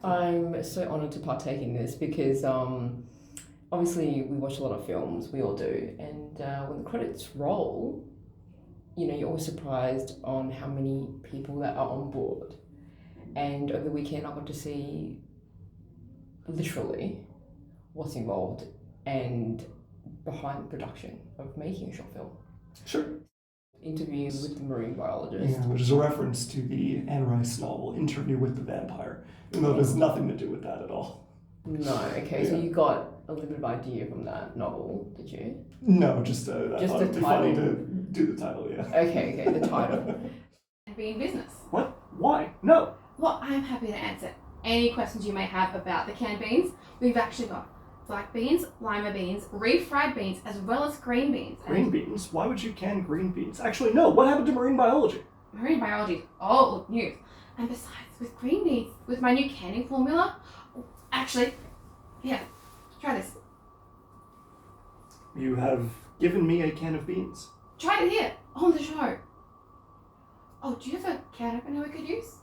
I'm so honoured to partake in this because obviously we watch a lot of films, we all do, and when the credits roll, you're always surprised on how many people that are on board. And over the weekend, I got to see literally what's involved and behind the production of making a short film. Sure. Interview with the marine biologist. Yeah, which is a reference to the Anne Rice novel, Interview with the Vampire, even though it has nothing to do with that at all. No, okay, so you got a little bit of idea from that novel, did you? No, just I Just thought the it'd be title. funny to do the title, yeah. Okay, the title. Be in business. What? Why? No. Well, I'm happy to answer any questions you may have about the canned beans. We've actually got black beans, lima beans, refried beans, as well as green beans. Green beans? Why would you can green beans? Actually, no. What happened to marine biology? Marine biology is old news. And besides, with green beans, with my new canning formula, actually, yeah, try this. You have given me a can of beans. Try it here, on the show. Oh, do you have a can opener we could use?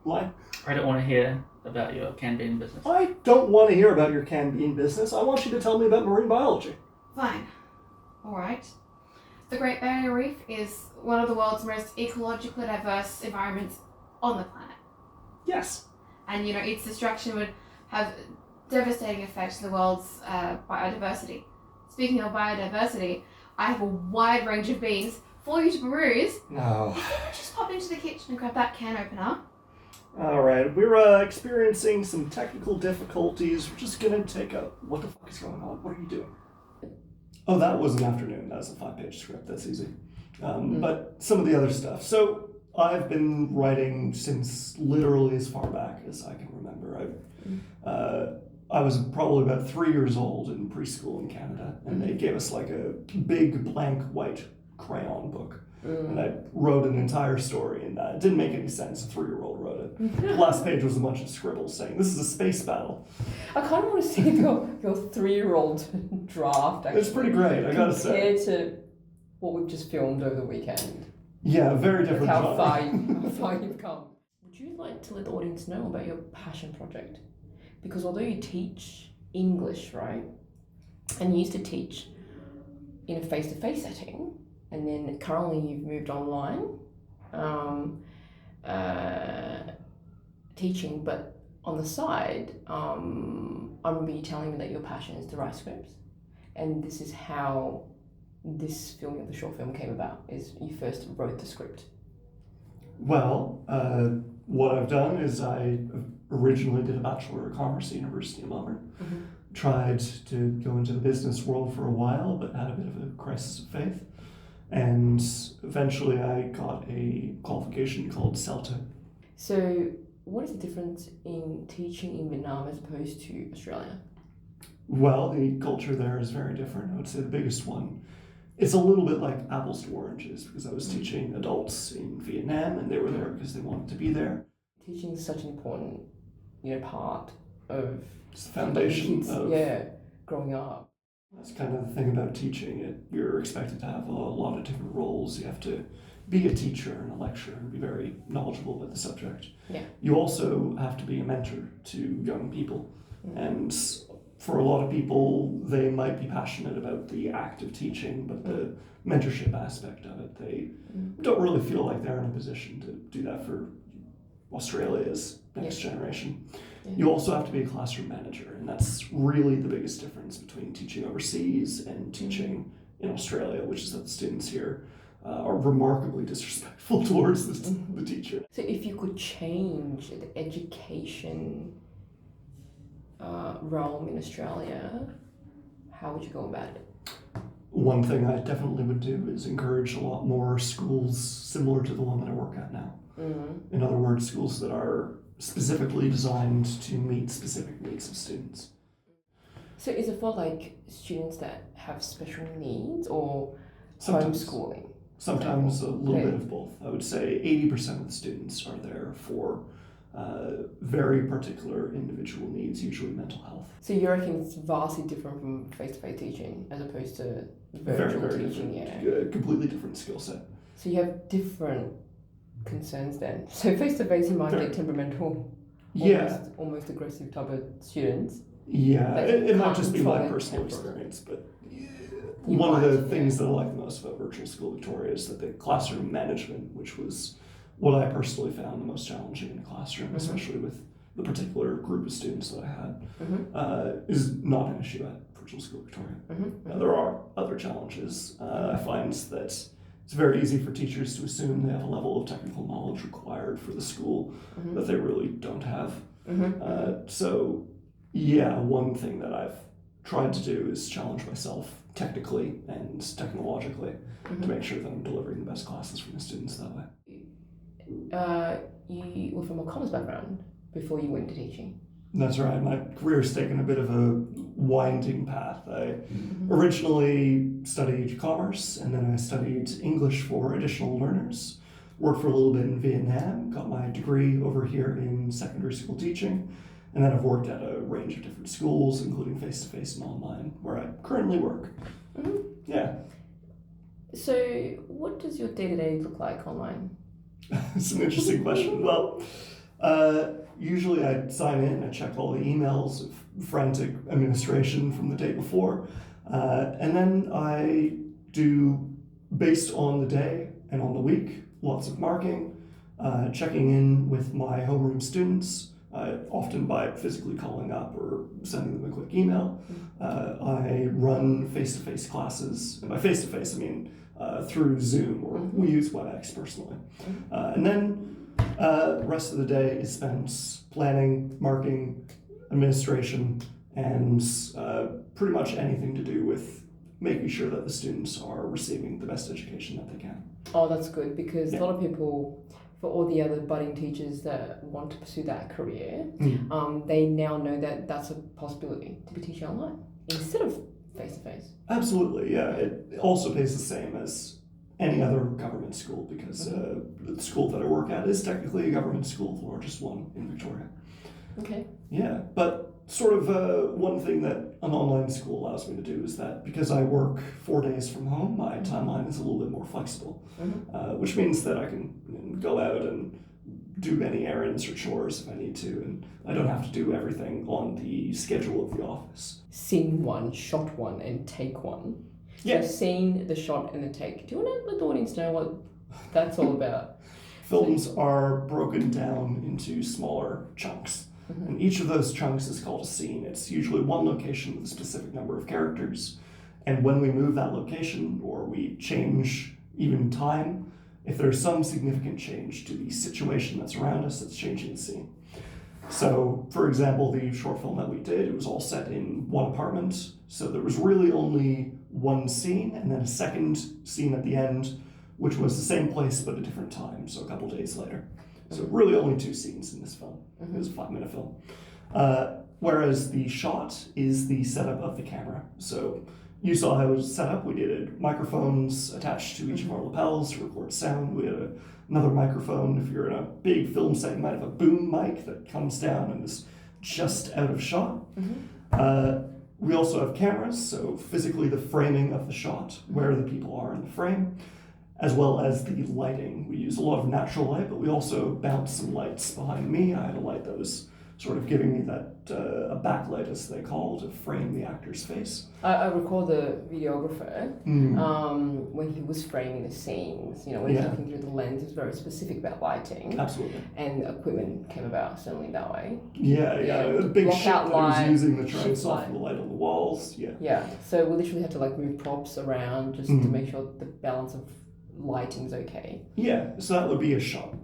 Why? I don't want to hear about your canned bean business. I don't want to hear about your canned bean business. I want you to tell me about marine biology. Fine. Alright. The Great Barrier Reef is one of the world's most ecologically diverse environments on the planet. Yes. And, its destruction would have devastating effects to the world's biodiversity. Speaking of biodiversity, I have a wide range of beans for you to peruse. No. Just pop into the kitchen and grab that can opener. Alright, we're experiencing some technical difficulties. We're just gonna take a... What the fuck is going on? What are you doing? Oh, that was an afternoon. That was a 5-page script. That's easy. But some of the other stuff. So, I've been writing since literally as far back as I can remember. I was probably about 3 years old in preschool in Canada, and they gave us like a big blank white crayon book. And I wrote an entire story in that. It didn't make any sense. A 3-year-old wrote it. The last page was a bunch of scribbles saying, "This is a space battle." I kind of want to see your 3-year-old draft, actually. It's pretty great, I gotta say. Compared to what we've just filmed over the weekend. Yeah, very different How genre. far you've come. Would you like to let the audience know about your passion project? Because although you teach English, right, and you used to teach in a face-to-face setting, and then currently you've moved online teaching, but on the side, I remember you telling me that your passion is to write scripts, and this is how this filming of the short film came about, is you first wrote the script. Well, what I've done is I originally did a Bachelor of Commerce at the University of Melbourne. Tried to go into the business world for a while, but had a bit of a crisis of faith. And eventually I got a qualification called CELTA. So what is the difference in teaching in Vietnam as opposed to Australia? Well, the culture there is very different. I would say the biggest one. It's a little bit like apples to oranges, because I was teaching adults in Vietnam and they were there because they wanted to be there. Teaching is such an important, part of It's the foundation kids, of... growing up. That's kind of the thing about teaching. You're expected to have a lot of different roles. You have to be a teacher and a lecturer and be very knowledgeable about the subject. Yeah. You also have to be a mentor to young people. And for a lot of people, they might be passionate about the act of teaching, but the mentorship aspect of it, they don't really feel like they're in a position to do that for Australia's next generation. Yeah. You also have to be a classroom manager, and that's really the biggest difference between teaching overseas and teaching in Australia, which is that the students here are remarkably disrespectful towards the teacher. So if you could change the education realm in Australia, how would you go about it? One thing I definitely would do is encourage a lot more schools similar to the one that I work at now. In other words, schools that are specifically designed to meet specific needs of students. So is it for like students that have special needs or Sometimes. homeschooling? Sometimes a little bit of both. I would say 80% of the students are there for very particular individual needs, usually mental health. So you reckon it's vastly different from face-to-face teaching as opposed to virtual Very teaching? different, completely different skill set. So you have different concerns then. So face to face, you might Fair. get temperamental, Yeah, almost aggressive type of students. yeah. But It you might can't just be control my their personal temper. experience, but You one of might, the yeah. things that I like the most about virtual school Victoria is that the classroom management, which was what I personally found the most challenging in the classroom, especially with the particular group of students that I had, is not an issue at virtual school Victoria. Now, there are other challenges. I find that it's very easy for teachers to assume they have a level of technical knowledge required for the school that they really don't have. So, yeah, one thing that I've tried to do is challenge myself technically and technologically to make sure that I'm delivering the best classes for the students that way. You were from a commerce background before you went into teaching. That's right. My career's taken a bit of a winding path. I originally studied commerce, and then I studied English for additional learners. Worked for a little bit in Vietnam, got my degree over here in secondary school teaching, and then I've worked at a range of different schools, including face-to-face and online, where I currently work. Yeah. So, what does your day-to-day look like online? It's an interesting question. Well, usually I sign in, I check all the emails of frantic administration from the day before, and then I do, based on the day and on the week, lots of marking, checking in with my homeroom students, often by physically calling up or sending them a quick email. I run face-to-face classes, and by face-to-face I mean through Zoom, or we use WebEx personally. And then the rest of the day is spent planning, marking, administration, and pretty much anything to do with making sure that the students are receiving the best education that they can. Oh, that's good, because a lot of people, for all the other budding teachers that want to pursue that career, they now know that that's a possibility to be teaching online instead of face-to-face. Absolutely, yeah. It also pays the same as any other government school, because the school that I work at is technically a government school, the largest one in Victoria. Okay. Yeah, but sort of one thing that an online school allows me to do is that because I work 4 days from home, my timeline is a little bit more flexible, which means that I can go out and do any errands or chores if I need to, and I don't have to do everything on the schedule of the office. Scene one, shot one, and take one. Yeah. So scene, the shot, and the take. Do you want to let the audience know what that's all about? Films are broken down into smaller chunks. And each of those chunks is called a scene. It's usually one location with a specific number of characters. And when we move that location, or we change even time, if there's some significant change to the situation that's around us, it's changing the scene. So, for example, the short film that we did, it was all set in one apartment. So there was really only one scene, and then a second scene at the end, which was the same place but a different time, so a couple days later. So really only 2 scenes in this film. It was a 5-minute film. Whereas the shot is the setup of the camera. So you saw how it was set up. We did microphones attached to each of our lapels to record sound. We had another microphone. If you're in a big film set, you might have a boom mic that comes down and is just out of shot. We also have cameras, so physically the framing of the shot, where the people are in the frame, as well as the lighting. We use a lot of natural light, but we also bounce some lights behind me. I had a light that was sort of giving me that, a backlight as they call it, to frame the actor's face. I recall the videographer, when he was framing the scenes, when he's looking through the lens, it was very specific about lighting. Absolutely. And equipment came about certainly that way. Yeah. A big block ship out that I was light, using to try and shift soften light. the light on the walls. Yeah, so we literally had to move props around just to make sure the balance of lighting's okay. Yeah, so that would be a shot.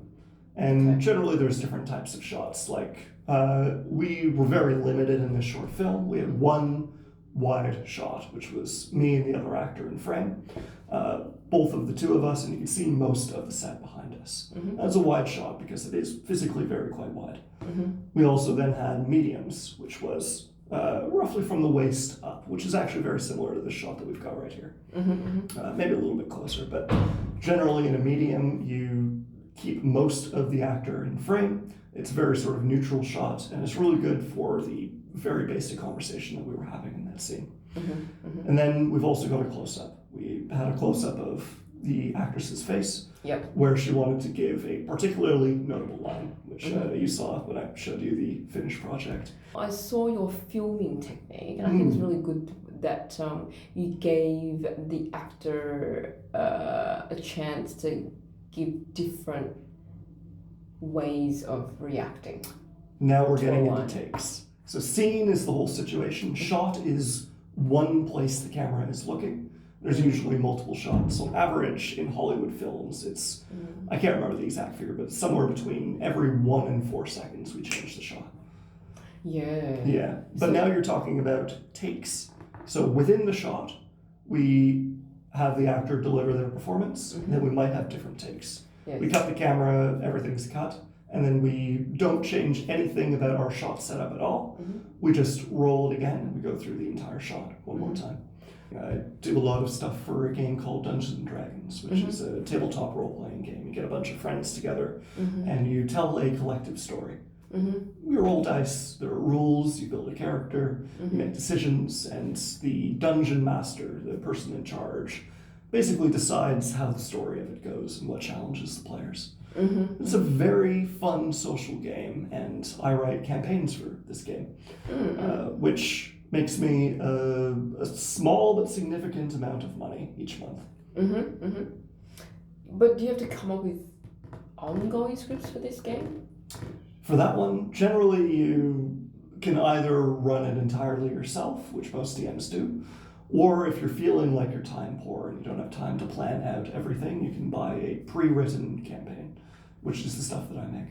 And generally there's different types of shots. We were very limited in this short film. We had one wide shot, which was me and the other actor in frame. Both of the two of us, and you can see most of the set behind us. That's a wide shot because it is physically very quite wide. We also then had mediums, which was roughly from the waist up, which is actually very similar to the shot that we've got right here. Maybe a little bit closer, but generally in a medium, you keep most of the actor in frame. It's a very sort of neutral shot, and it's really good for the very basic conversation that we were having in that scene. And then we've also got a close-up. We had a close-up of the actress's face, Yep. where she wanted to give a particularly notable line, which Mhm. you saw when I showed you the finished project. I saw your filming technique, and I think it was really good that you gave the actor a chance to give different ways of reacting. Now we're getting Line. into takes. So scene is the whole situation. Shot is one place the camera is looking. There's usually multiple shots. On average, in Hollywood films, it's, I can't remember the exact figure, but somewhere between every 1 and 4 seconds we change the shot. Yeah. Yeah, but So- now you're talking about takes. So within the shot, we have the actor deliver their performance, and then we might have different takes. Yes. We cut the camera, everything's cut, and then we don't change anything about our shot setup at all. We just roll it again, and we go through the entire shot one more time. I do a lot of stuff for a game called Dungeons and Dragons, which is a tabletop role-playing game. You get a bunch of friends together, and you tell a collective story. You roll dice, there are rules, you build a character, you make decisions, and the dungeon master, the person in charge, basically decides how the story of it goes and what challenges the players. It's a very fun social game, and I write campaigns for this game, which makes me a small but significant amount of money each month. But do you have to come up with ongoing scripts for this game? For that one, generally you can either run it entirely yourself, which most DMs do, or if you're feeling like you're time poor and you don't have time to plan out everything, you can buy a pre-written campaign, which is the stuff that I make.